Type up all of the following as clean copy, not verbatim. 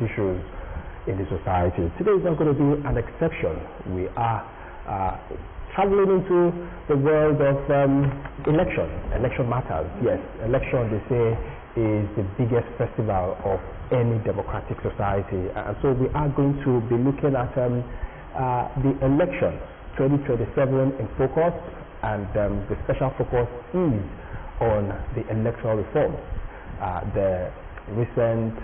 issues in the society. Today is not going to be an exception. We are traveling into the world of election matters. Yes, election, they say, is the biggest festival of any democratic society, and so we are going to be looking at the election 2027 in focus, and the special focus is on the electoral reform, the recent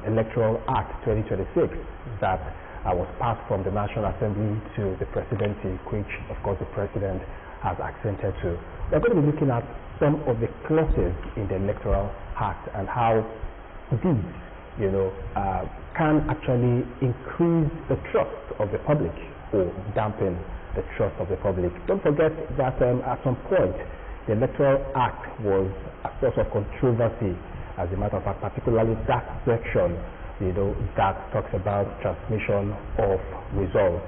Electoral Act 2026 that was passed from the National Assembly to the presidency, which of course the president has accented to. We're going to be looking at some of the clauses in the Electoral Act and how these, can actually increase the trust of the public or dampen the trust of the public. Don't forget that at some point the Electoral Act was a source of controversy, as a matter of fact, particularly that section that talks about transmission of results.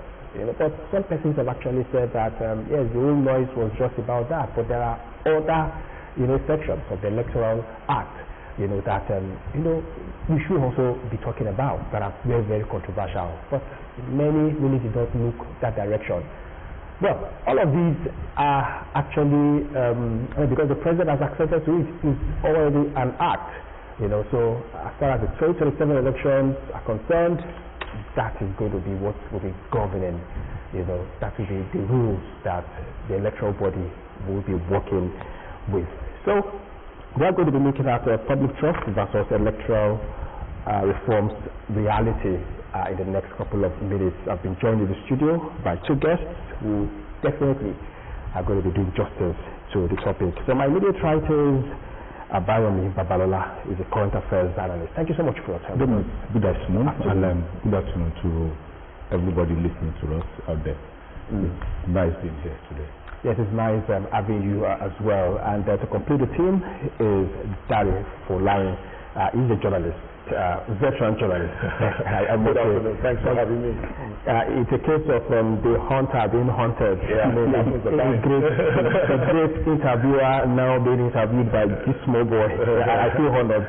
But some persons have actually said that yes, the whole noise was just about that, but there are other sections of the Electoral Act that we should also be talking about that are very, very controversial. But many really did not look that direction. Well, all of these are actually because the president has accepted to it, is already an act. So as far as the 2027 elections are concerned, that is going to be what will be governing, that will be the rules that the electoral body will be working with. So we are going to be looking at public trust versus electoral reforms reality in the next couple of minutes. I've been joined in the studio by two guests who definitely are going to be doing justice to the topic. So my immediate right is Abayomi Babalola, is a current affairs analyst. Thank you so much for your time. Good afternoon, and good afternoon to everybody listening to us out there. It's nice being here today. Yes, it's nice having you as well. And to complete the team is Dari Folari. He's a journalist, veteran journalist. Good afternoon. Thanks for having me. It's a case of the hunter being hunted. Yeah, a great interviewer now being interviewed by this small boy. I feel honored.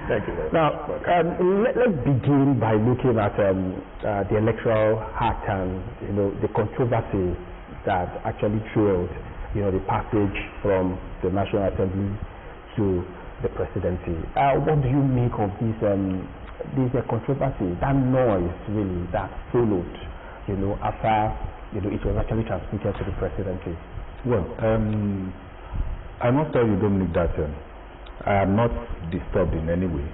Thank you. Now, let's begin by looking at the Electoral Act and the controversy that actually trailed the passage from the National Assembly to the presidency. What do you make of this controversy, that noise really that followed, after it was actually transmitted to the presidency? Well, I must tell you, Dominic, that I am not disturbed in any way,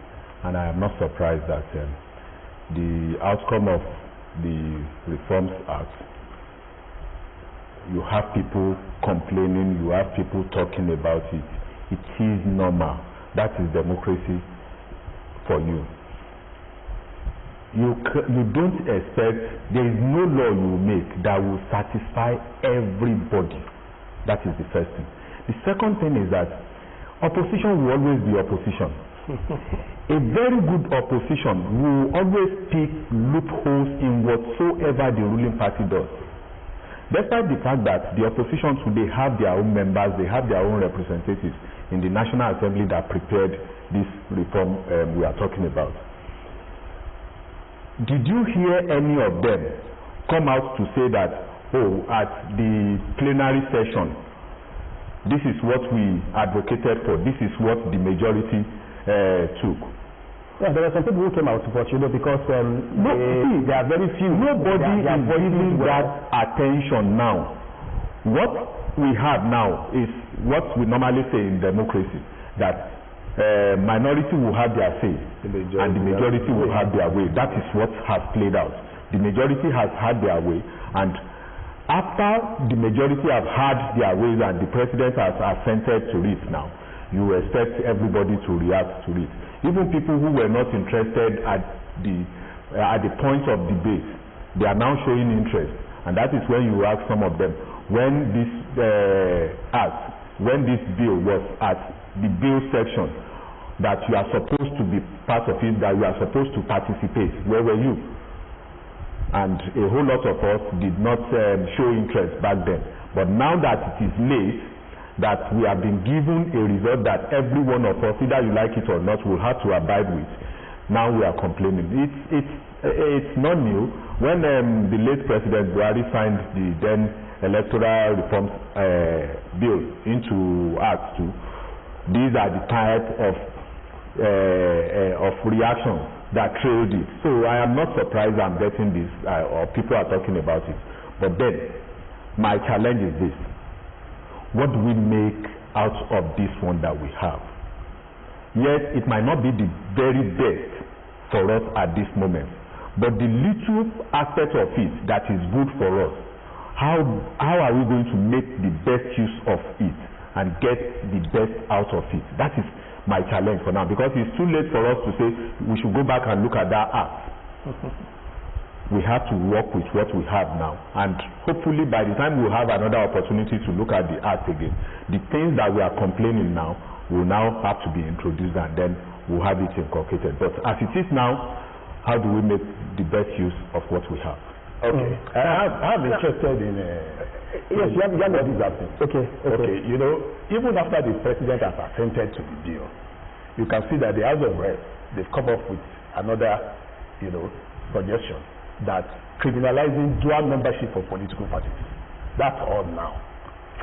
and I am not surprised that the outcome of the Reforms Act, you have people complaining, you have people talking about it. It is normal. That is democracy for you. You don't expect, there is no law you will make that will satisfy everybody. That is the first thing. The second thing is that opposition will always be opposition. A very good opposition will always pick loopholes in whatsoever the ruling party does. Despite the fact that the opposition today have their own members, they have their own representatives in the National Assembly that prepared this reform we are talking about. Did you hear any of them come out to say that, at the plenary session, this is what we advocated for, this is what the majority took? Yeah, there are some people who came out, but because there are very few. Nobody is giving that attention now. What we have now is what we normally say in democracy, that minority will have their say and the majority will have their way. That is what has played out. The majority has had their way, and after the majority have had their ways and the president has assented to it now, you expect everybody to react to it. Even people who were not interested at the point of debate, they are now showing interest, and that is when you ask some of them, when this bill was at the bill section, that you are supposed to be part of it, that you are supposed to participate, where were you? And a whole lot of us did not show interest back then. But now that it is late, that we have been given a result that every one of us, either you like it or not, will have to abide with, now we are complaining. It's not new. When the late President Buhari signed the then Electoral Reform Bill into Act 2, these are the type of reactions that trailed it. So I am not surprised I'm getting this, or people are talking about it. But then, my challenge is this. What do we make out of this one that we have? Yes, it might not be the very best for us at this moment, but the little aspect of it that is good for us, how are we going to make the best use of it and get the best out of it? That is my challenge for now, because it's too late for us to say we should go back and look at that act. We have to work with what we have now, and hopefully by the time we have another opportunity to look at the act again, the things that we are complaining now will now have to be introduced, and then we'll have it inculcated. But as it is now, how do we make the best use of what we have? Okay. I'm interested in yes, you have what is happening. Okay. You know, even after the president has assented to the deal, you can see that the House of Reps, they've come up with another, suggestion that criminalizing dual membership of political parties. That's all now.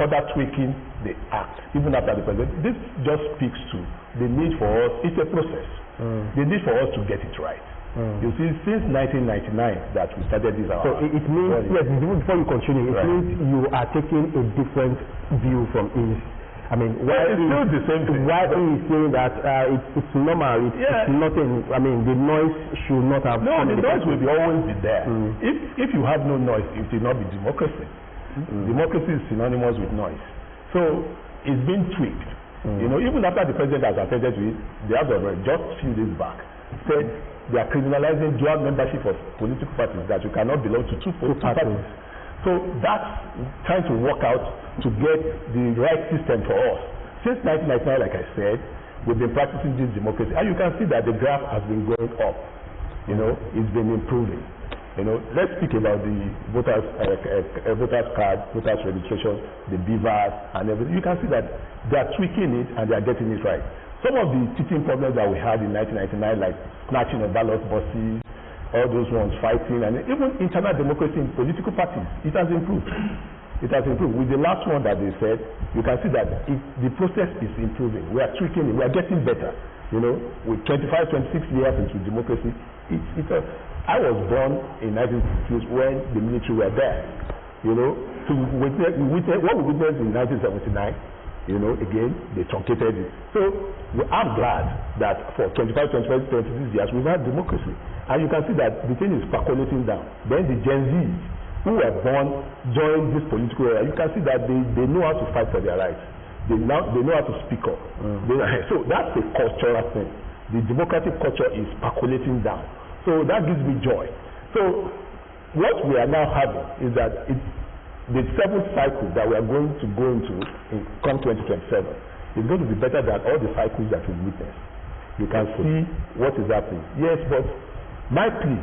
Further tweaking the act, even after the president. This just speaks to the need for us. It's a process. The need for us to get it right. You see, since 1999 that we started this. So it means, yes, before you continue, it means you are taking a different view from his. I mean, why it's still the same thing. Why he is saying that it's normal, it's nothing. I mean, the noise should not have. No, the noise will always be there. If you have no noise, it will not be democracy. Democracy is synonymous with noise. So it's been tweaked. Even after the president has attended to it, the House of Reps just a few days back said they are criminalizing dual membership of political parties, that you cannot belong to two political parties. So that's trying to work out to get the right system for us. Since 1999, like I said, we've been practicing this democracy, and you can see that the graph has been going up. It's been improving. Let's speak about the voters card, voters registration, the BVAS, and everything. You can see that they are tweaking it and they are getting it right. Some of the teaching problems that we had in 1999, like snatching of ballot boxes, all those ones, fighting, and even internal democracy in political parties, it has improved. It has improved. With the last one that they said, you can see that the process is improving. We are tweaking it. We are getting better. With 25, 26 years into democracy, I was born in 1960s when the military were there. So what we witnessed in 1979, again, they truncated it. So I'm glad that for 25, 26 years, we've had democracy. And you can see that the thing is percolating down. Then the Gen Z, who were born during this political era, you can see that they know how to fight for their rights. They know how to speak up. So that's a cultural thing. The democratic culture is percolating down. So that gives me joy. So what we are now having is that the seventh cycle that we are going to go into come 2027 is going to be better than all the cycles that we've witnessed. You can see what is happening. Yes, but my plea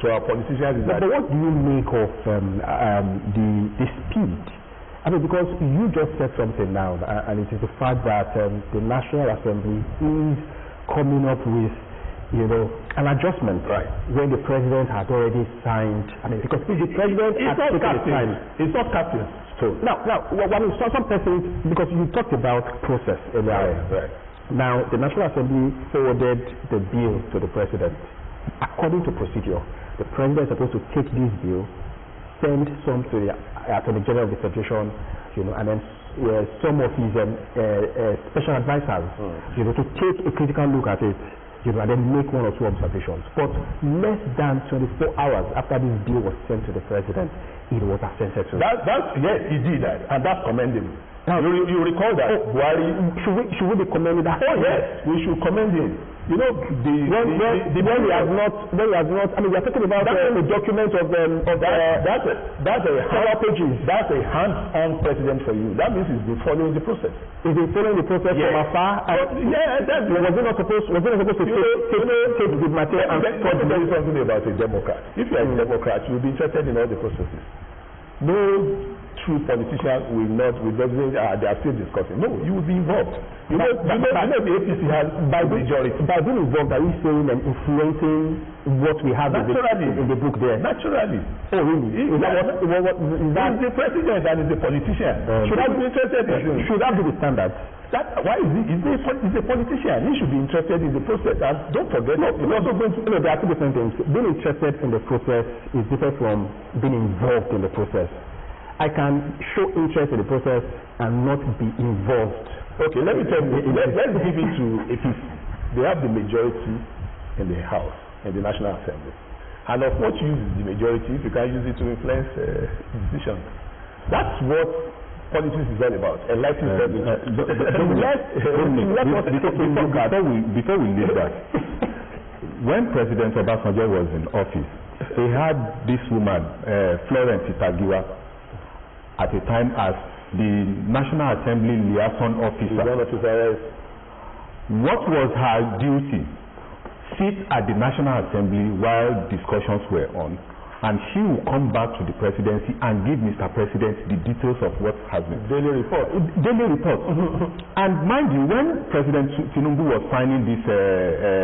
to our politicians is that. But what do you make of the speed? I mean, because you just said something now, and it is the fact that the National Assembly is coming up with an adjustment, right, when the president had already signed. I mean, because if the president has taken the time, it's not captain. So now, some persons, because you talked about process earlier. Right. Now, the National Assembly forwarded the bill to the president. According to procedure, the president is supposed to take this bill, send some to the Attorney General of the Federation, and then some of his special advisors, to take a critical look at it. And then make one or two observations. But less than 24 hours after this bill was sent to the president, it was assented to. Yes, he did that, and that's commendable. Now, you recall that Buhari. Should we be commending that? Oh yes, we should commend him. When he has not. I mean, we are talking about the document of that's a pages. That's a hands-on president for you. That means he's been following the process. He's been following the process from afar. Was he not supposed to take the material and tell something about a Democrat? If you are a Democrat, you'll be interested in all the processes. No true politicians they are still discussing. No, you will be involved. You know the APC has by majority. By being involved, are you saying and influencing what we have in the book there? Naturally. Oh, really? Is that the president and is the politician? Should I be interested? Should that be the standard? Why is he? He's a politician. He should be interested in the process. And don't forget, there are two different things. Being interested in the process is different from being involved in the process. I can show interest in the process and not be involved. Okay, let me tell you. Let's give it to APC. They have the majority in the House, in the National Assembly. And of what use is the majority if you can use it to influence decisions? That's what politics is all about. Enlightenment. Before we leave that, when President Obasanjo was in office, he had this woman, Florence Itagiwa, at the time as the National Assembly liaison officer. What was her duty? Sit at the National Assembly while discussions were on, and she will come back to the presidency and give Mr. President the details of what has been. Daily report. And mind you, when President Tinubu was signing this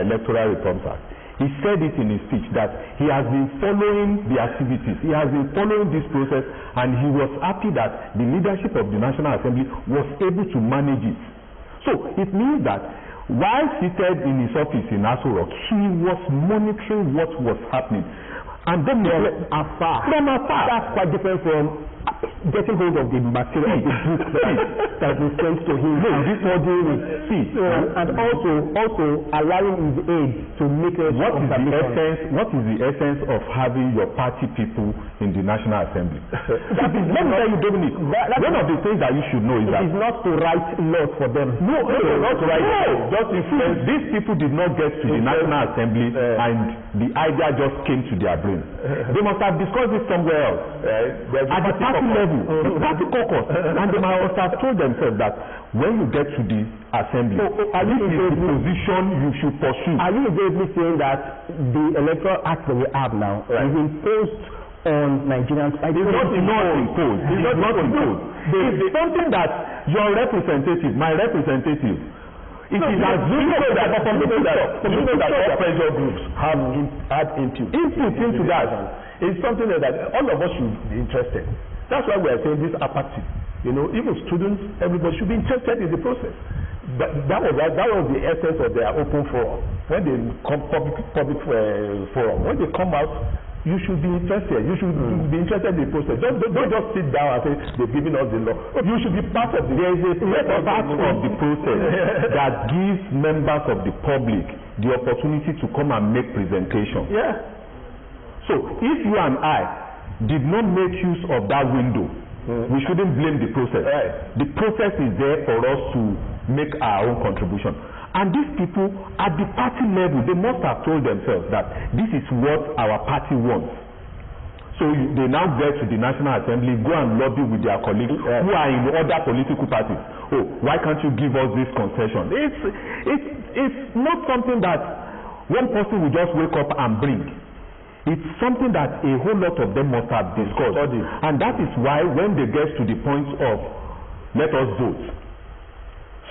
Electoral Reforms Act, he said it in his speech that he has been following the activities, he has been following this process, and he was happy that the leadership of the National Assembly was able to manage it. So it means that while seated in his office in Aso Rock, he was monitoring what was happening. And then from afar. That's quite different from getting hold of the material of the book that was sent to him before doing it. And also allowing his aid to make a what is the essence of having your party people in the National Assembly? Let me tell you, Dominic, one of the things that you should know is that it is not to write laws for them. No, not to write laws. Just influence. These people did not get to the National Assembly and the idea just came to their brain. They must have discussed it somewhere else. At the party level, the party caucus, and they must have told themselves that when you get to the assembly, this is the position you should pursue. Are you basically saying that the Electoral Act that we have now is imposed on Nigerians? It's not imposed. It's something that your representative, my representative, it is assumed that all pressure groups have had input into that. It's something that all of us should be interested. That's why we are saying this apathy. Even students, everybody should be interested in the process. That was the essence of their open forum. When they come public forum, when they come out, you should be interested. You should be interested in the process. Don't just sit down and say they've given us the law. You should be part of the. There is a part of the process that gives members of the public the opportunity to come and make presentation. Yeah. So if you and I did not make use of that window, we shouldn't blame the process. The process is there for us to make our own contribution. And these people at the party level, they must have told themselves that this is what our party wants. So they now get to the National Assembly, go and lobby with their colleagues who are in other political parties. Oh, why can't you give us this concession? It's not something that one person will just wake up and bring. It's something that a whole lot of them must have discussed. And that is why when they get to the point of let us vote,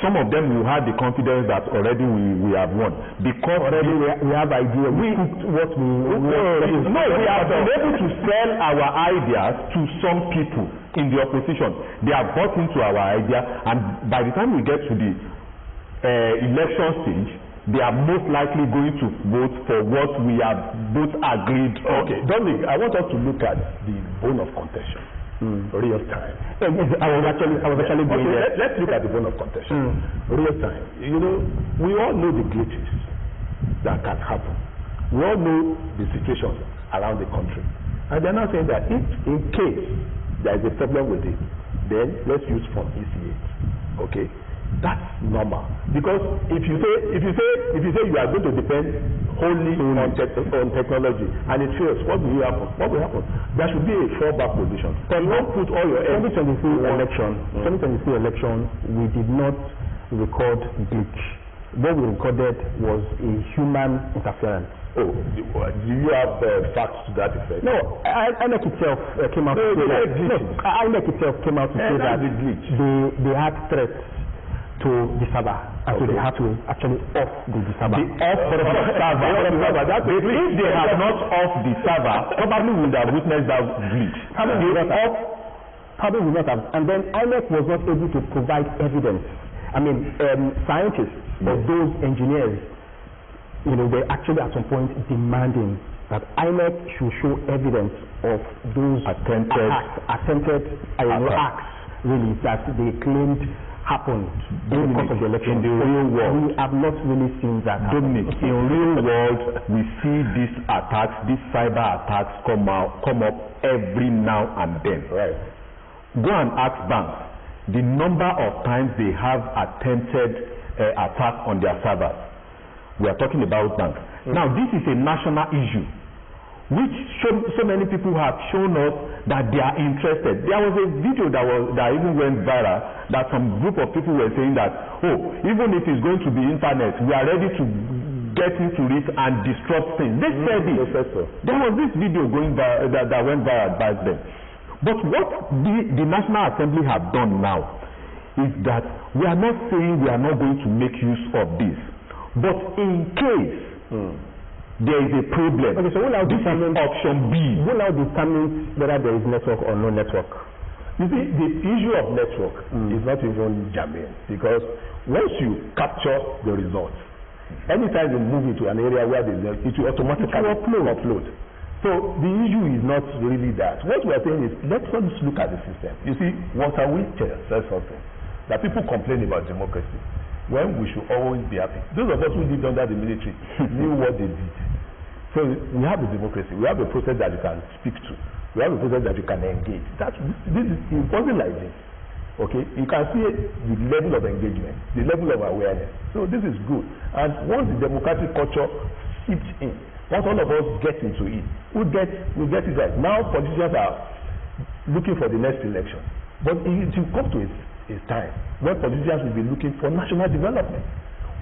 some of them will have the confidence that already we have won, because already we have ideas. We have been able to sell our ideas to some people in the opposition. They are bought into our idea, and by the time we get to the election stage, they are most likely going to vote for what we have both agreed on. Okay, Dominic, I want us to look at the bone of contention. Real time. I was actually going there. Let's look at the bone of contention. Real time. We all know the glitches that can happen. We all know the situations around the country. And they're not saying that if in case there is a problem with it, then let's use from ECA. Okay? That's normal, because if you say you are going to depend wholly on technology and it fails, what will happen? There should be a fallback position. You won't put all your 2023 election, we did not record glitch. What we recorded was a human interference. Oh, do you have facts to that effect? No, INEC itself came out to say that. No, INEC itself came out to say that they had threats to the server, and so they had to actually off the server. If they had not off the server, probably would have witnessed that glitch. Probably would not have. And then INEC was not able to provide evidence. I mean, scientists or those engineers, they actually at some point demanding that INEC should show evidence of those attempted acts, really, that they claimed happened in the course of the election. In the real world, we have not really seen that happen. Dominic, in real world, we see these attacks, these cyber attacks come up every now and then. Right. Go and ask banks the number of times they have attempted attack on their servers. We are talking about banks. Now, this is a national issue, which so many people have shown us that they are interested. There was a video that even went viral that some group of people were saying that, even if it's going to be internet, we are ready to get into it and disrupt things. They said it. There was this video going that went viral back then. But what the National Assembly have done now is that we are not saying we are not going to make use of this. But in case there is a problem, okay, so this is option B. Who now determines whether there is network or no network? You see, the issue of network is not even germane, because once you capture the results, anytime you move into an area where there is, it will automatically upload. So the issue is not really that. What we are saying is, let's just look at the system. You see, what are we says something that people complain about democracy, when we should always be happy. Those of us who lived under the military knew what they did. So we have a democracy. We have a process that you can speak to. We have a process that you can engage. It wasn't like this. Okay? You can see the level of engagement, the level of awareness. So this is good. And once the democratic culture seeps in, once all of us get into it, we'll get it right. Now politicians are looking for the next election. But it will come to a time when politicians will be looking for national development,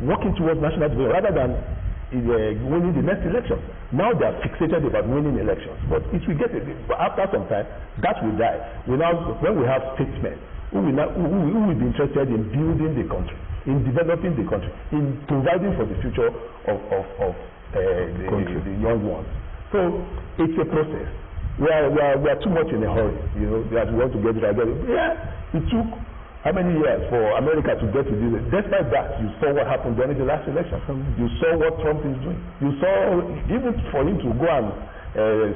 working towards national development rather than winning the next election. Now they are fixated about winning elections, but it will after some time that will die. When we have statesmen who will be interested in building the country, in developing the country, in providing for the future of the young ones. So it's a process. We are too much in a hurry, that we want to get it right. Yeah, it took how many years for America to get to this? Despite that, you saw what happened during the last election. You saw what Trump is doing. You saw, even for him to go and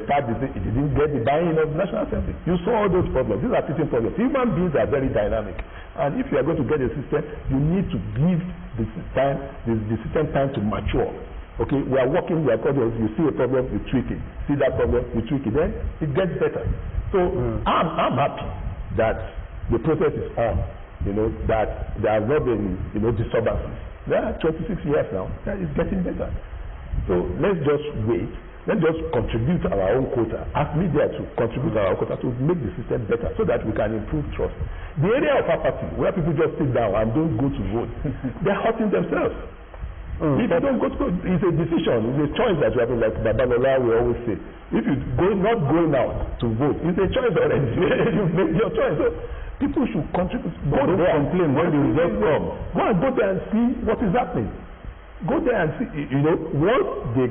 start this, he didn't get the buy-in of the National Assembly. You saw all those problems. These are teaching problems. Human beings are very dynamic. And if you are going to get a system, you need to give the system time to mature. Okay, we are working, we are problems. You see a problem, you tweak it. See that problem, you tweak it. Then it gets better. So I'm happy that the process is on. That there have not been, disturbances. There are 26 years now. It's getting better. So let's just wait. Let's just contribute our own quota, ask media to contribute our own quota to make the system better so that we can improve trust. The area of apathy, where people just sit down and don't go to vote, they're hurting themselves. If you don't go to vote, it's a decision, it's a choice that you have, like Babalola will always say. If you not going out to vote, it's a choice already. You make your choice. So people should contribute. Go there and complain when the results come. Go and go there and see what is happening. Go there and see. Once the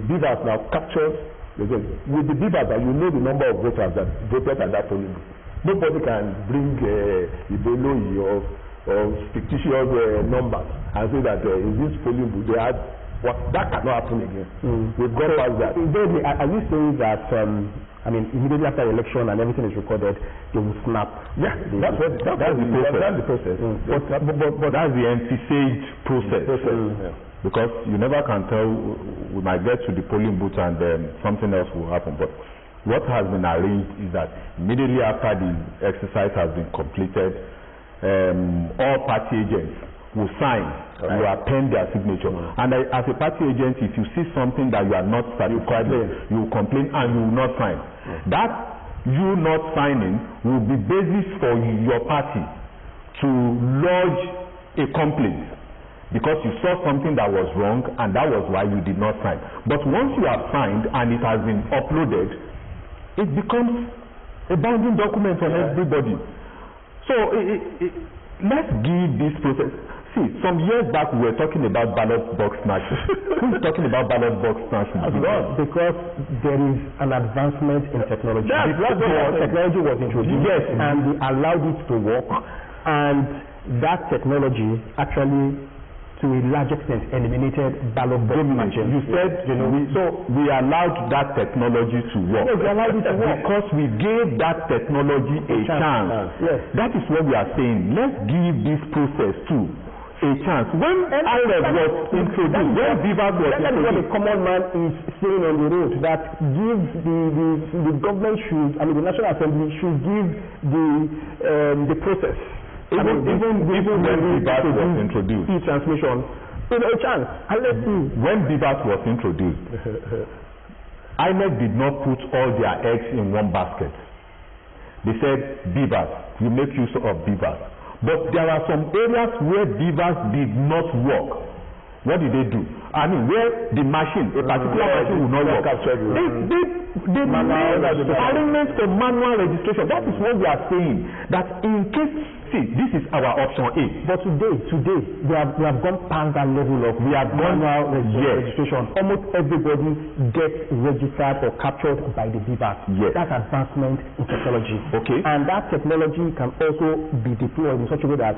beavers now captures with the beavers, that you know the number of voters that voted at that polling booth. Nobody can bring Ibolo or fictitious numbers and say that in this polling booth they had that cannot happen again. We've got past that. Are you saying that? Immediately after the election and everything is recorded, they will snap. Yeah, that's the process. But that's the envisaged process. Because you never can tell. We might get to the polling booth and something else will happen. But what has been arranged is that immediately after the exercise has been completed, all party agents will sign, will append their signature. And as a party agent, if you see something that you are not satisfied with, you will complain and you will not sign. That you not signing will be basis for your party to lodge a complaint because you saw something that was wrong and that was why you did not sign. But once you have signed and it has been uploaded, it becomes a binding document on everybody. So let's give this process. See, some years back we were talking about ballot box snatching. Who's talking about ballot box snatching? Because there is an advancement in technology. Technology was introduced, yes, and we allowed it to work, and that technology actually, to a large extent, eliminated ballot box snatching. You said, we allowed that technology to work. Yes, we allowed it to work because we gave that technology a chance. Yes. That is what we are saying. Let's give this process too a chance. When IREV was introduced, when BVAS was introduced, that's what the common man is saying on the road, that give the government should, the National Assembly should give the process. Even when BVAS was introduced, e-transmission, a chance. And let's see. When BVAS was introduced, INEC did not put all their eggs in one basket. They said, BVAS, we make use of BVAS. But there are some areas where BVAS did not work. What did they do? Where the machine, a particular machine will not work. They made arrangements for manual registration. That is what we are saying. That in case, this is our option A. But today, we have gone past that level of manual registration. Almost everybody gets registered or captured by the BVAS. Yes. That's advancement in technology. Okay. And that technology can also be deployed in such a way that,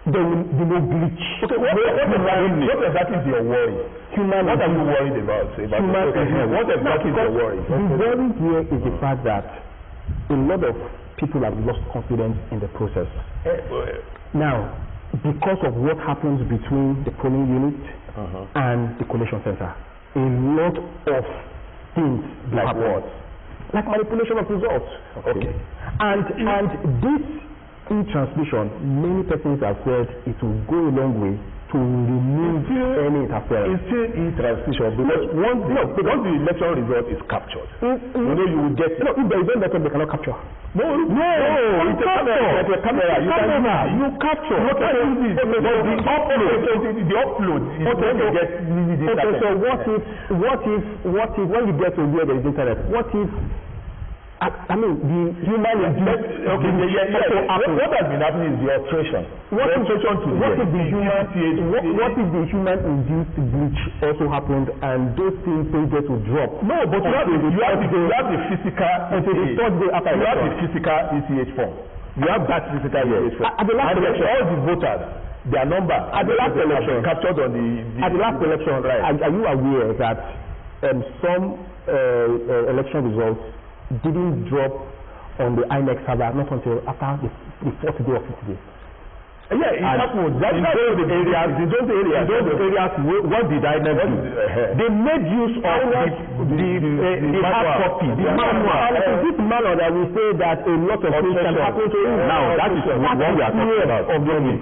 there will be no glitch. Okay, what exactly is your worry? What are you worried about? What exactly is your worry? The worry here is the fact that a lot of people have lost confidence in the process. Now, because of what happens between the polling unit and the collation center, a lot of things like what? Like manipulation of results. Okay. And this e-transmission, many persons have said it will go a long way to remove any interference. It's still e-transmission because once the election result is captured, you will get. No, if there is no method, they cannot capture. No, it's a camera. You capture. But the upload is when you get okay, so what if when you get to where there is internet, what if the human induced what has been happening is the alteration. What if the human induced glitch also happened and those things get to drop? No, but you have the physical ECH form. You have that physical ECH form. At the last election, all the voters, their number at the last election captured on at the last election, right? Are you aware that some election results didn't drop on the INEC server not until after the 4th day or 5th day? Yeah, it happened. In those areas, what did INEC do? They made use of the hard copy, the manual. This manual that we say that a lot of things can happen to it. Now, that is what we are talking about.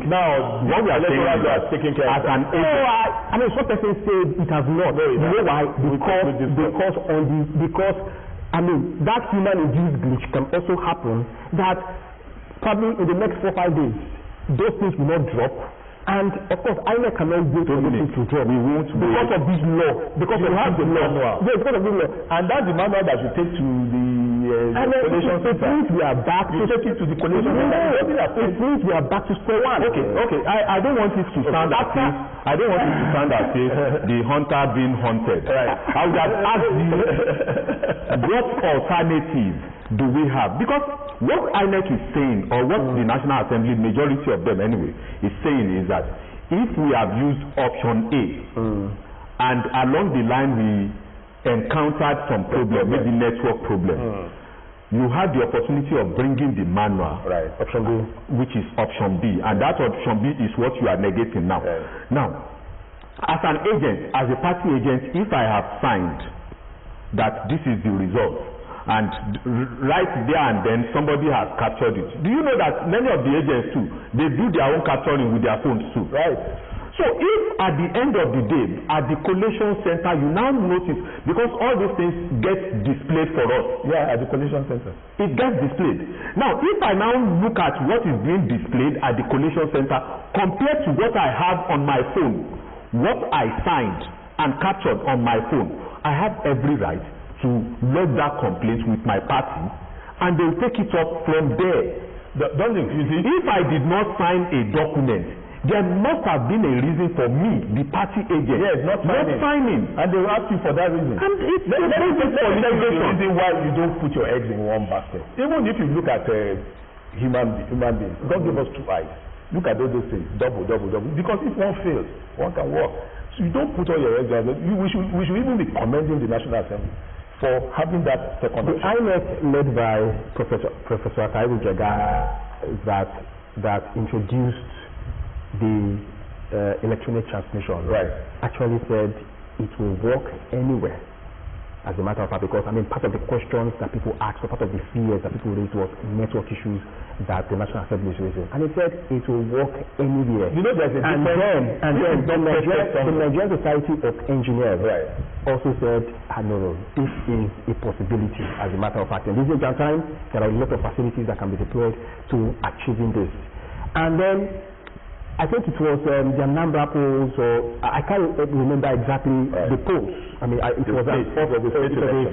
Now, what we are saying is taking care as an agent. Some persons say it has not. You know why? Because that human-induced glitch can also happen that probably in the next 4 or 5 days, those things will not drop. And of course, INEC cannot wait for those things to drop. We won't because of this law. Because we have the law. Yes, because of this law. And that's the manual that you take to the collation center. It means we are back to take it to the collation center. It means we are back to square one. Okay. I don't want it to sound as if the hunter being hunted. Right. I would have asked you what alternative do we have? Because what INEC is saying, or what the National Assembly, majority of them anyway, is saying is that if we have used option A and along the line we encountered some problem, maybe network problem, you had the opportunity of bringing the manual, right, option B, which is option B, and that option B is what you are negating now. Right. Now, as an agent, as a party agent, if I have signed that this is the result, and right there and then somebody has captured it. Do you know that many of the agents too, they do their own capturing with their phones too? Right. So if at the end of the day, at the collation center, you now notice, because all these things get displayed for us. Yeah, at the collation center. It gets displayed. Now, if I now look at what is being displayed at the collation center compared to what I have on my phone, what I signed and captured on my phone, I have every right to lodge that complaint with my party, and they will take it up from there. Don't you see? If I did not sign a document, there must have been a reason for me, the party agent, yes, not signing. And they will ask you for that reason. And it's let me tell you the reason why you don't put your eggs in one basket. Even if you look at human beings, God give us two eyes. Look at all those things, double. Because if one fails, one can work. So you don't put all your eggs in. We should even be commending the National Assembly for having that second option. The INEC led by Professor Taiwo Jega that introduced the electronic transmission, right, actually said it will work anywhere, as a matter of fact, because part of the questions that people asked, or part of the fears that people raised was network issues that the National Assembly is raising, and it said it will work anywhere. You know, there's a difference. And then the Nigerian Society of Engineers, right, also said, no, this is a possibility, as a matter of fact. In this time, there are a lot of facilities that can be deployed to achieving this. And then I think it was the Anambra polls, or I can't remember exactly the polls. It was a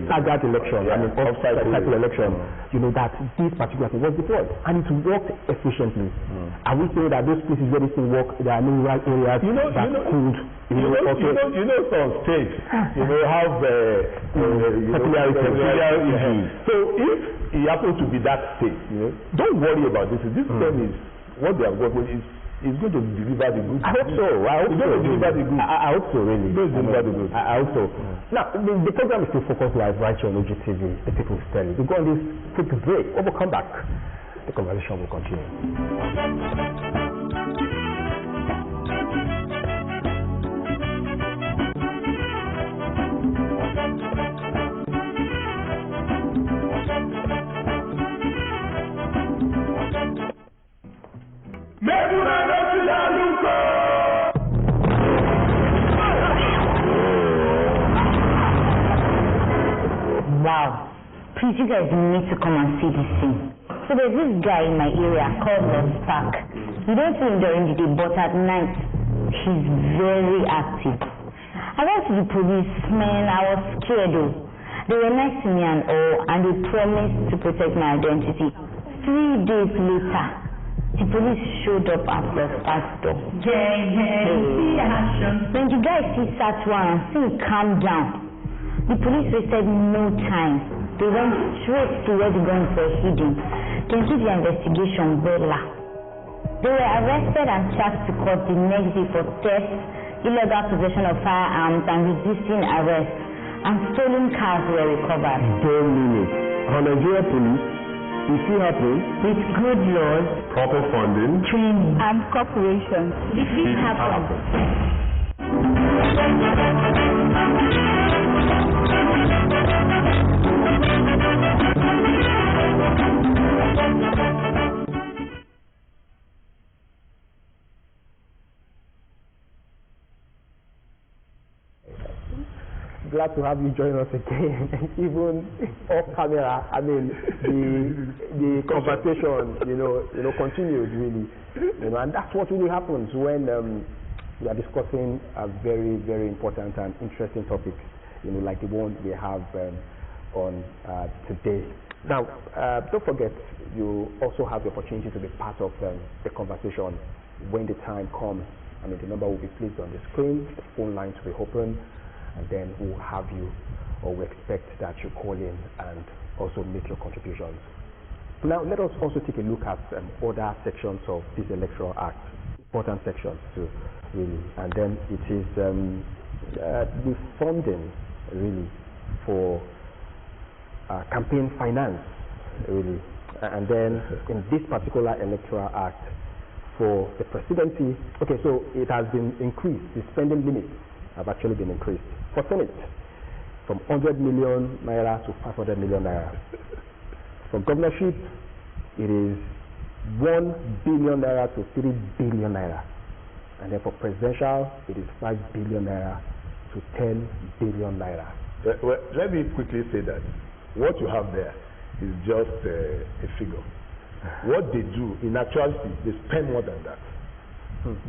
staggered election, off-cycle election. You know, that this particular thing was deployed, and it worked efficiently. Are we saying that those places where this thing work, there are no rural areas that could, some states, have peculiar issues. So if it happens to be that state, don't worry about this. This thing is what they have got is going to deliver the goods. I hope so. I hope so, really. I hope so. Now, the program is still focused live right here on OGTV, the People's Telly. We go on this quick break. When we come back, the conversation will continue. Wow, please, you guys need to come and see this thing. So there's this guy in my area called Lost Park. You don't see him during the day, but at night, he's very active. I went to the police, man, I was scared though. They were nice to me and all, and they promised to protect my identity. 3 days later, the police showed up at Lost Park's door. When the guy sat down and see him calm down, the police wasted no time. They went straight to where the guns were hidden. They did the investigation well. They were arrested and charged to court the next day for theft, illegal possession of firearms, and resisting arrest. And stolen cars were recovered. Don't mean it. On Nigeria police, it still happens. With good laws, proper funding, training, and cooperation, it happens. Glad to have you join us again, even off camera. The conversation, continues really, and that's what really happens when we are discussing a very, very important and interesting topic, like the one we have on today. Now, don't forget, you also have the opportunity to be part of the conversation when the time comes. The number will be placed on the screen, the phone lines will be open, and then we'll have you, or we expect that you call in and also make your contributions. Now, let us also take a look at other sections of this Electoral Act, important sections too, really. And then it is the funding, really, for campaign finance, really. And then in this particular Electoral Act, for the presidency, okay, so it has been increased, the spending limits have actually been increased. For Senate, from 100 million naira to 500 million naira. For governorship, it is 1 billion naira to 3 billion naira. And then for presidential, it is 5 billion naira to 10 billion naira. Well, let me quickly say that what you have there is just a figure. What they do, in actuality, they spend more than that.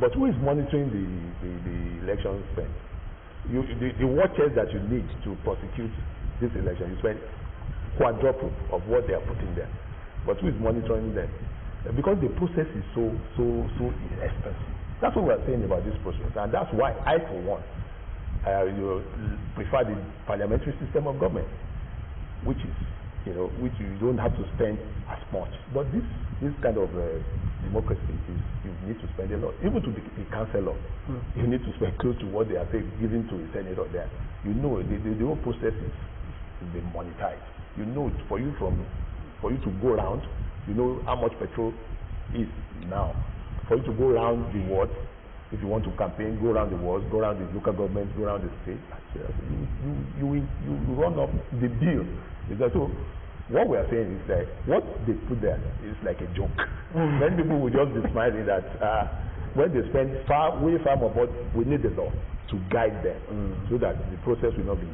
But who is monitoring the election spend? The watchers that you need to prosecute this election, you spend quadruple of what they are putting there. But who is monitoring them? Because the process is so expensive. That's what we are saying about this process, and that's why I, for one, prefer the parliamentary system of government, which is, which you don't have to spend as much. But this kind of democracy is, you need to spend a lot. Even to the councillor, you need to spend close to what they are giving to the senator there. The whole process is being monetized. For you to go around, how much petrol is now. For you to go around the world, if you want to campaign, go around the world, go around the local government, go around the state, you run up the bill. So what we are saying is that what they put there is like a joke. Many people will just be smiling that when they spend way far more, but we need the law to guide them so that the process will not be.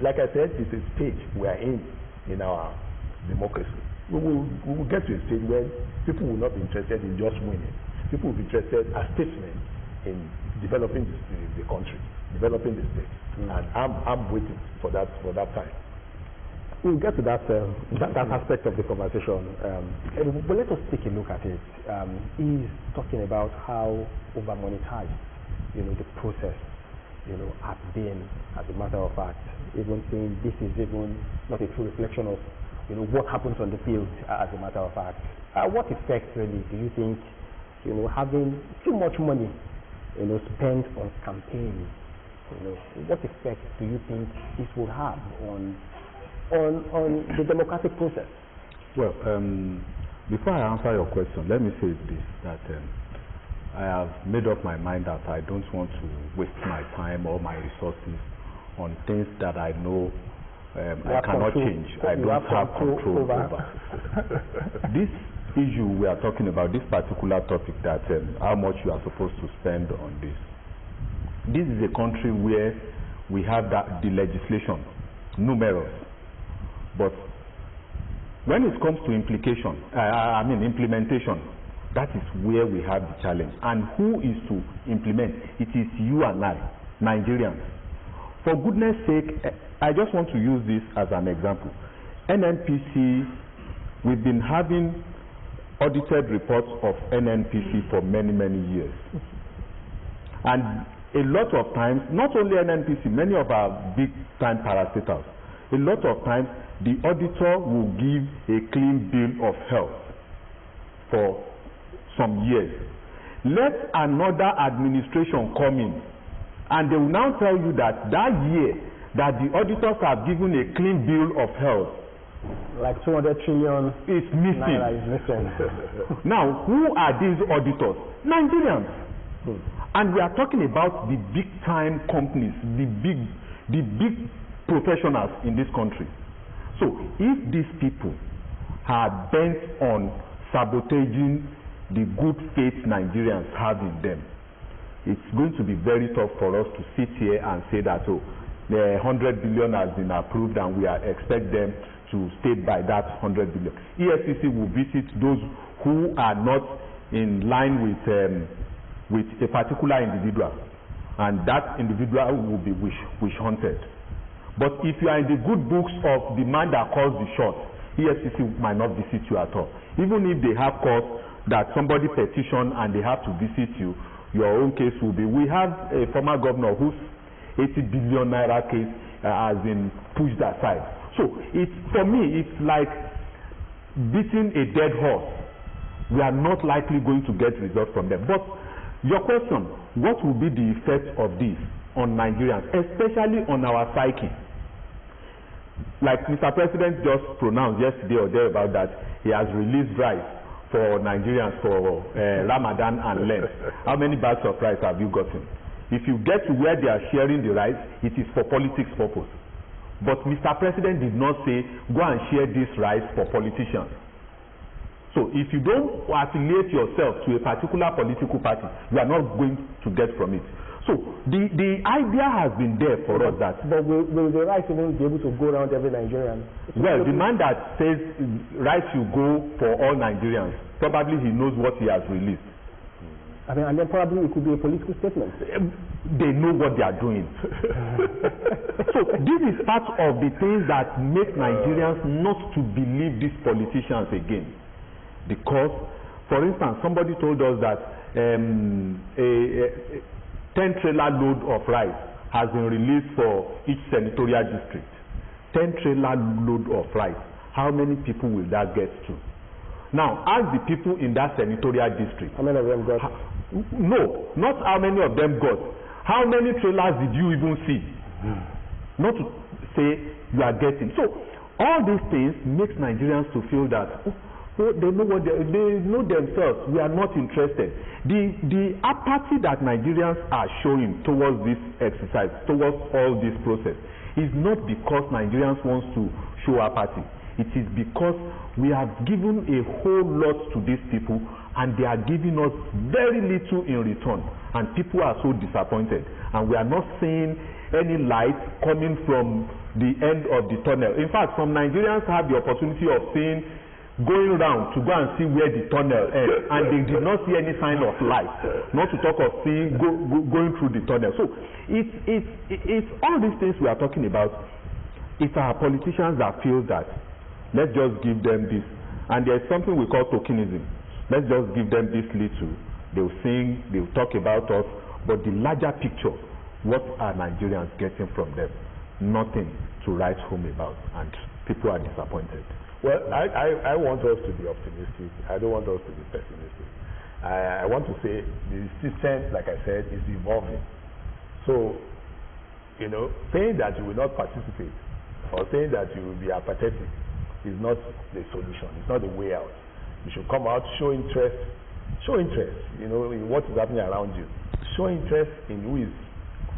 Like I said, it's a stage we are in our democracy. We will get to a stage where people will not be interested in just winning. People will be interested as statesmen in developing the country, developing the state. And I'm waiting for that time. We'll get to that aspect of the conversation. But let us take a look at it. He's talking about how over-monetized, the process, has been, as a matter of fact, even saying this is even not a true reflection of, what happens on the field, as a matter of fact. What effect, really, do you think, having too much money, spent on campaigns, what effect do you think this will have on the democratic process? Well, before I answer your question, let me say this, that I have made up my mind that I don't want to waste my time or my resources on things that I know I cannot change. I don't have control over. This issue we are talking about, this particular topic, that how much you are supposed to spend on this. This is a country where we have the legislation, numerous. But when it comes to implementation, that is where we have the challenge. And who is to implement? It is you and I, Nigerians. For goodness sake, I just want to use this as an example. NNPC, we've been having audited reports of NNPC for many, many years. And a lot of times, not only NNPC, many of our big-time parastatals, a lot of times, the auditor will give a clean bill of health for some years. Let another administration come in, and they will now tell you that year that the auditors have given a clean bill of health, like 200 trillion is missing. Naira is missing. Now, who are these auditors? Nigerians. And we are talking about the big-time companies, the big professionals in this country. So, if these people are bent on sabotaging the good faith Nigerians have in them, it's going to be very tough for us to sit here and say that, the 100 billion has been approved and we expect them to stay by that 100 billion. EFCC will visit those who are not in line with a particular individual, and that individual will be wish hunted. But if you are in the good books of the man that calls the shots, EFCC might not visit you at all. Even if they have cause that somebody petitioned and they have to visit you, your own case will be. We have a former governor whose 80 billion naira case has been pushed aside. So for me, it's like beating a dead horse. We are not likely going to get results from them. But your question, what will be the effect of this on Nigerians, especially on our psyche? Like Mr. President just pronounced yesterday or there about that he has released rice for Nigerians for Ramadan and Lent. How many bags of rice have you gotten? If you get to where they are sharing the rice, it is for politics purpose. But Mr. President did not say, go and share this rice for politicians. So if you don't affiliate yourself to a particular political party, you are not going to get from it. So the idea has been there for us that. But will the right even be able to go around every Nigerian? Well, the man that says right you go for all Nigerians, probably he knows what he has released. I mean, and then probably it could be a political statement. They know what they are doing. So this is part of the things that make Nigerians not to believe these politicians again. Because, for instance, somebody told us that a 10-trailer load of rice has been released for each senatorial district. 10-trailer load of rice. How many people will that get to? Now, ask the people in that senatorial district. How many of them got? No, not how many of them got. How many trailers did you even see? Not to say you are getting. So, all these things makes Nigerians to feel that they know what they know themselves. We are not interested. The apathy that Nigerians are showing towards this exercise, towards all this process, is not because Nigerians want to show apathy. It is because we have given a whole lot to these people and they are giving us very little in return, and people are so disappointed, and we are not seeing any light coming from the end of the tunnel. In fact, some Nigerians have the opportunity of going round to go and see where the tunnel ends, and they did not see any sign of light, not to talk of going through the tunnel. So it's all these things we are talking about. It's our politicians that feel that let's just give them this, and there's something we call tokenism. Let's just give them this little. They'll sing, they'll talk about us, but the larger picture, what are Nigerians getting from them? Nothing to write home about, and people are disappointed. Well, I want us to be optimistic. I don't want us to be pessimistic. I want to say the system, like I said, is evolving. So, saying that you will not participate or saying that you will be apathetic is not the solution. It's not the way out. You should come out, show interest, in what is happening around you. Show interest in who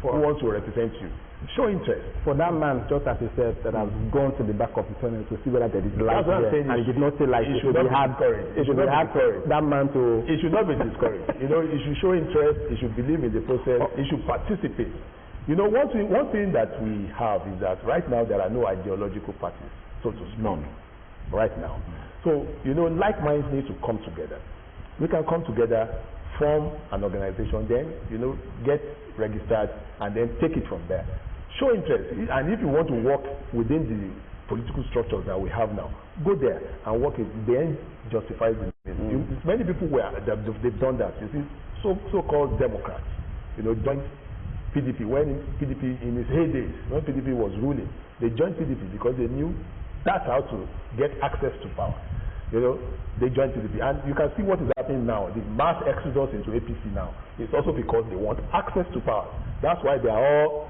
wants to represent you. Show interest. For that man, just as he said, that has gone to the back of the tunnel to see whether there is light there, and he did not say like it should be hard. It should be hard for that man to. It should not be discouraged. He should show interest. He should believe in the process. He should participate. One thing that we have is that right now there are no ideological parties, so to speak. None. Right now. So, like minds need to come together. We can come together, form an organization, then, get registered, and then take it from there. Show interest. And if you want to work within the political structures that we have now, go there and work it. Then justifies it. Many people they've done that. You see, so-called Democrats, joined PDP when PDP in its heydays, when PDP was ruling, they joined PDP because they knew that's how to get access to power. They joined PDP, and you can see what is happening now. The mass exodus into APC now is also because they want access to power. That's why they are all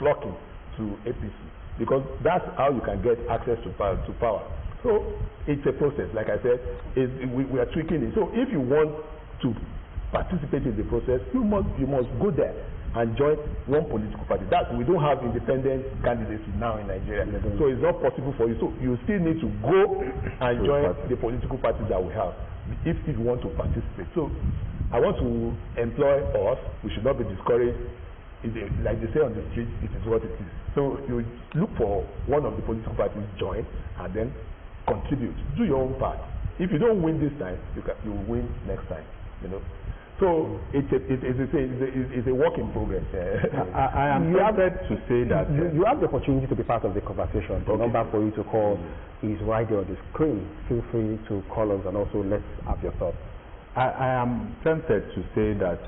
flocking to APC, because that's how you can get access to power. So it's a process. Like I said, we are tweaking it. So if you want to participate in the process, you must go there and join one political party. We don't have independent candidacy now in Nigeria, so it's not possible for you. So you still need to go and join the political parties that we have if you want to participate. So I want to employ us. We should not be discouraged. Like they say on the street, it is what it is. So you look for one of the political parties, join, and then contribute. Do your own part. If you don't win this time, you will win next time. So it's a work in progress. I am tempted to say that you have the opportunity to be part of the conversation. The number for you to call is right there on the screen. Feel free to call us, and also let's have your thoughts. I am tempted to say that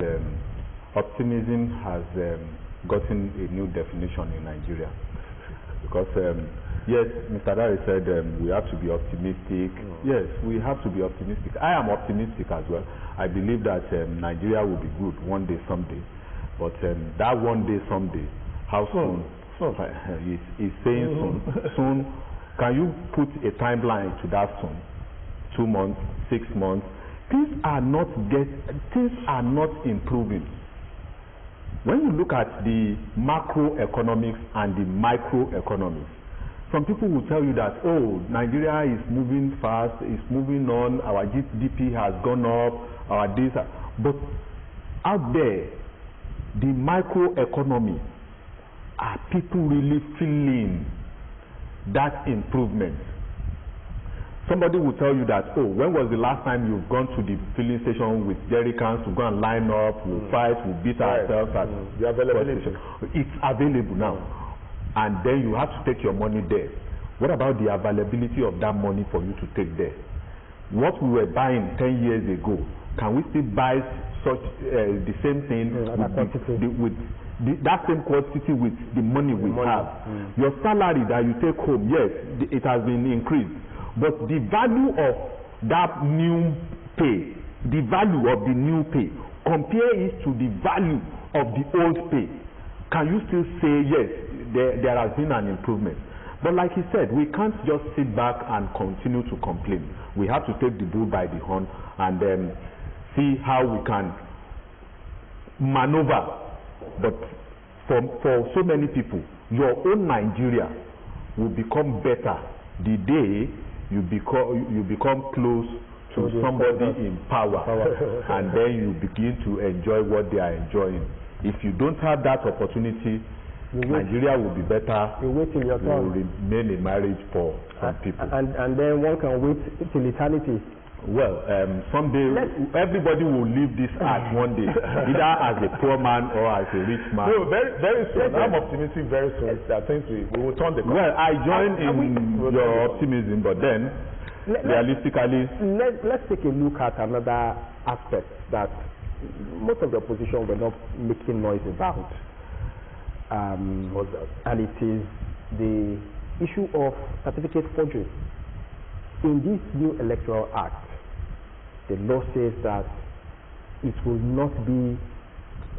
optimism has gotten a new definition in Nigeria, because yes, Mr. Dari said we have to be optimistic. Yes, we have to be optimistic. I am optimistic as well. I believe that Nigeria will be good one day, someday. But that one day, someday, how soon? He's saying soon. Soon. Can you put a timeline to that soon? 2 months, 6 months? Things are not improving. When you look at the macroeconomics and the microeconomics, some people will tell you that, oh, Nigeria is moving fast, it's moving on, our GDP has gone up, our this, but out there, the microeconomy, are people really feeling that improvement? Somebody will tell you that, oh, when was the last time you've gone to the filling station with jerry cans to go and line up, we'll fight, we'll beat ourselves at the availability. It's available now. And then you have to take your money there. What about the availability of that money for you to take there? What we were buying 10 years ago, can we still buy such the same thing with that same quantity with the money we have? Your salary that you take home, yes, it has been increased, but the value of that new pay, the value of the new pay, compare it to the value of the old pay. Can you still say yes, there has been an improvement? But like he said, we can't just sit back and continue to complain. We have to take the bull by the horn and then see how we can maneuver. But for so many people, your own Nigeria will become better the day you become close to somebody in power, and then you begin to enjoy what they are enjoying. If you don't have that opportunity, Nigeria will be better. You wait till your turn. Will remain a marriage for some people. And then one can wait till eternity. Well, someday everybody will leave this earth one day, either as a poor man or as a rich man. No, very soon. I'm optimistic. Very soon. I think we will turn the corner. Well, I join in your optimism, but then realistically, let's take a look at another aspect that most of the opposition were not making noise about. What's that? And it is the issue of certificate forgery. In this new Electoral Act, the law says that it will not be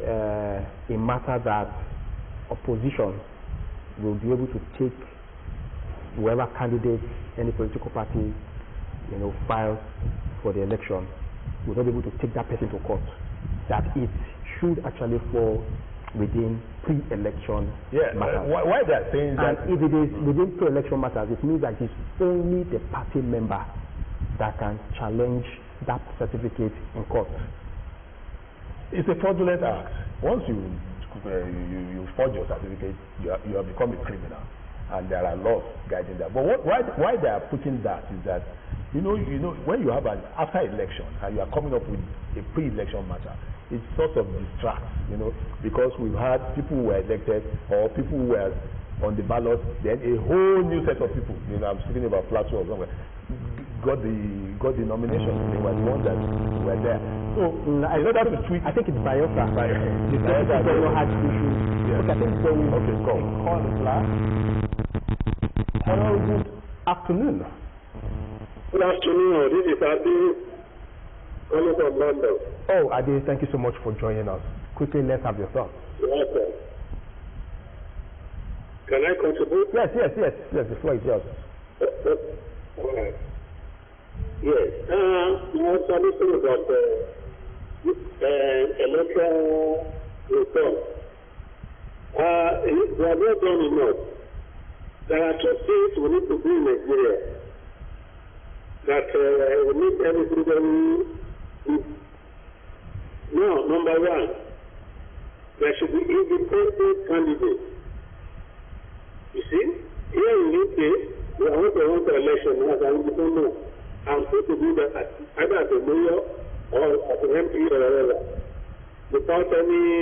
a matter that opposition will be able to take whoever candidate any political party files for the election, will not be able to take that person to court. That it should actually fall within pre-election matters. Why they are saying that? And if it is within pre-election matters, it means that it's only the party member that can challenge that certificate in court. It's a fraudulent act. Once you forge your certificate, you have become a criminal, and there are laws guiding that. But why they are putting that is that you know when you have an after election and you are coming up with a pre-election matter, it sort of distracts, because we've had people who were elected or people who were on the ballot, then a whole new set of people, I'm speaking about Plateau or somewhere, got the nomination. They were the ones that were there. So in order to tweak, I think it's Biafra. The Biafra had issues. Yeah. Okay, I think there will be a call class. Hello, good afternoon. Good afternoon. This is Adi calling from London. Oh, Adi, thank you so much for joining us. Quickly, let's have your thoughts. You're welcome. Can I contribute? Yes, the floor is yours. All right. Yes. My solution about electoral reform. We have not done enough. There are two things we need to do in Nigeria. That we need everything very good. Now, number one, there should be independent candidates. You see, here in UK, we are going to run for election as an independent. I'm free to do that either as a mayor or as an MP or whatever. Without any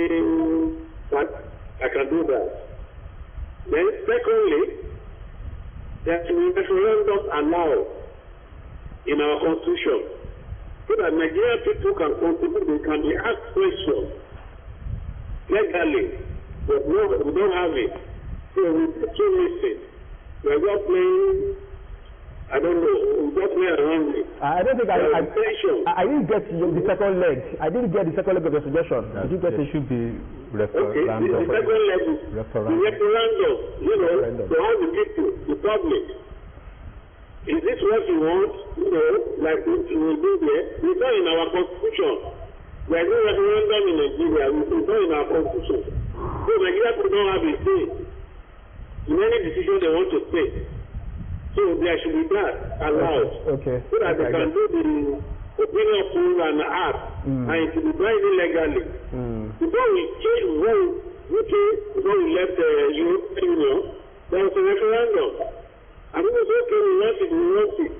fact, I can do that. Then, secondly, there should be referendum allowed in our constitution so that Nigerian people can contribute, they can be asked questions legally, but no, we don't have it. So we're too missing. We're just playing, I don't know, we're just playing around it. I don't think I didn't get the second leg. I didn't get the second leg of the suggestion. Did you get it? Should be referendum. Okay, the second leg is the referendum, to all the people, the public. Is this what you want? Like we do there? It's not in our constitution. There is no referendum in Nigeria. It's not in our constitution. So Nigeria people don't have a say in any decision they want to take. So there should be that allowed. Okay. So that they can do the opinion poll and ask, and it will be done legally. Before we change, before we left the European Union, there was a referendum. And it was okay, we want it.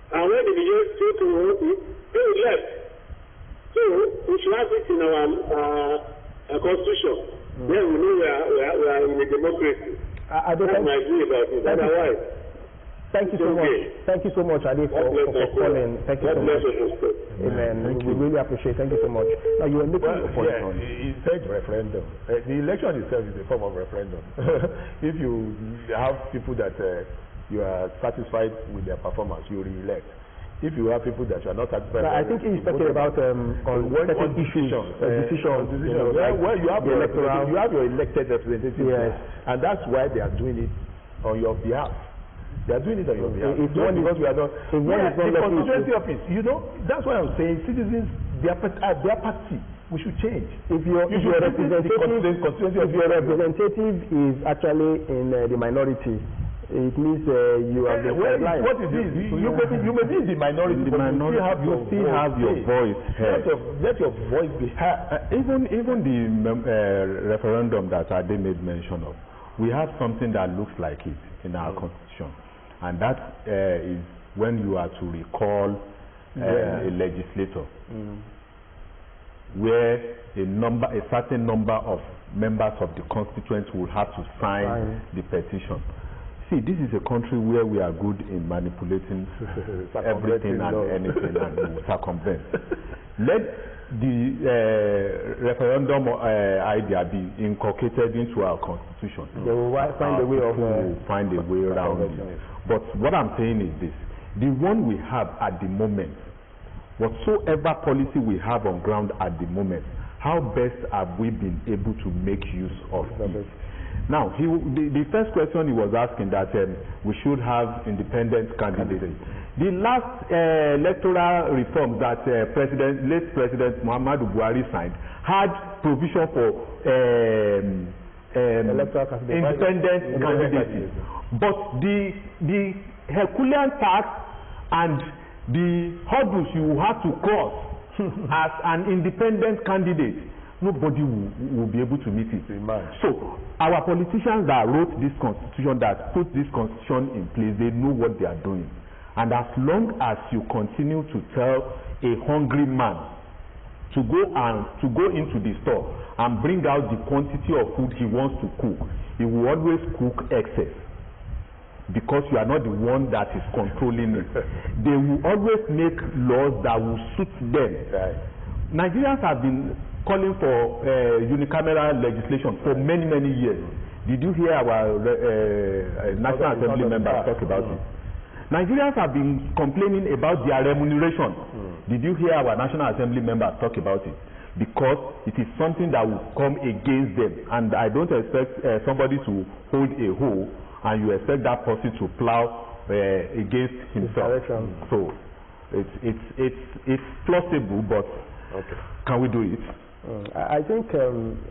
And when the BJP said we want it, they left. So we should have it in our constitution. Then we know we are in a democracy. That's my view about it. Otherwise, thank you so much. Thank you so much, Adi, for calling. Thank you so much. Amen. We really appreciate. Thank you so much. Now you were making a point on. He said referendum. The election itself is a form of referendum. If you have people that you are satisfied with their performance, you re-elect. If you have people that you are not satisfied, I think he's talking about on certain decisions. Where you have your electoral, you have your elected representatives, and that's why they are doing it on your behalf. They are doing it on your behalf. Because we are not. The constituency office. You know, that's why I'm saying citizens, their party. We should change. If your representative is actually in the minority, it means you are the sideline. What it is, you may be in the minority, but you still have your voice heard. Let your voice be heard. Even the referendum that Ade made mention of, we have something that looks like it in our constitution, and that is when you are to recall a legislator, where a certain number of members of the constituents will have to sign the petition. See, this is a country where we are good in manipulating everything and anything and circumvent. Let the referendum idea be inculcated into our constitution. They will find a way around it. But what I'm saying is this: the one we have at the moment, whatsoever policy we have on ground at the moment, how best have we been able to make use of it? Now, the first question he was asking that we should have independent candidates. The last electoral reforms that late President Muhammadu Buhari signed had provision for independent candidates. But the Herculean task and the hurdles you have to cross as an independent candidate, nobody will be able to meet it. So our politicians that wrote this constitution, that put this constitution in place, they know what they are doing. And as long as you continue to tell a hungry man to go into the store and bring out the quantity of food he wants to cook, he will always cook excess, because you are not the one that is controlling it. They will always make laws that will suit them. Nigerians have been calling for unicameral legislation for many years. Did you hear our National Assembly members talk about it? Nigerians have been complaining about their remuneration. Did you hear our National Assembly members talk about it? Because it is something that will come against them, and I don't expect somebody to hold a hoe and you expect that person to plow against himself. So it's plausible, but can we do it? I think,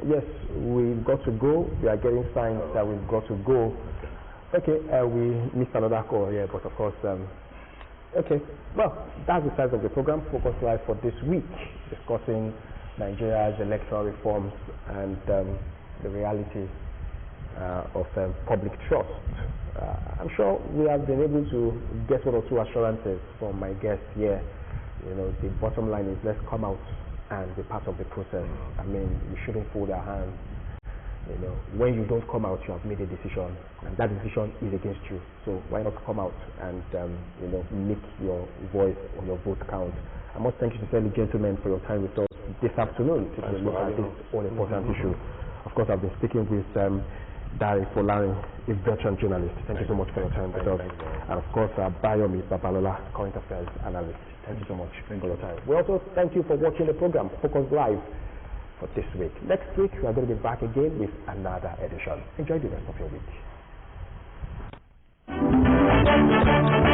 yes, we've got to go. We are getting signs that we've got to go. Okay, we missed another call here, but of course, okay. Well, that's the size of the program, Focus Live for this week, discussing Nigeria's electoral reforms and the reality of public trust. I'm sure we have been able to get one or two assurances from my guests here. You know, the bottom line is, let's come out and be part of the process. I mean, we shouldn't fold our hands. You know, when you don't come out, you have made a decision, and that decision is against you. So why not come out and you know, make your voice or your vote count? I must thank you sincerely, gentlemen, for your time with us this afternoon to look at this all-important issue. Of course, I've been speaking with Dari Folari, a veteran journalist. Thank you so much for your time with us. And of course, Bayomi Babalola, current affairs analyst. Thank you so much for your time. We also thank you for watching the program, Focus Live, for this week. Next week, we are going to be back again with another edition. Enjoy the rest of your week.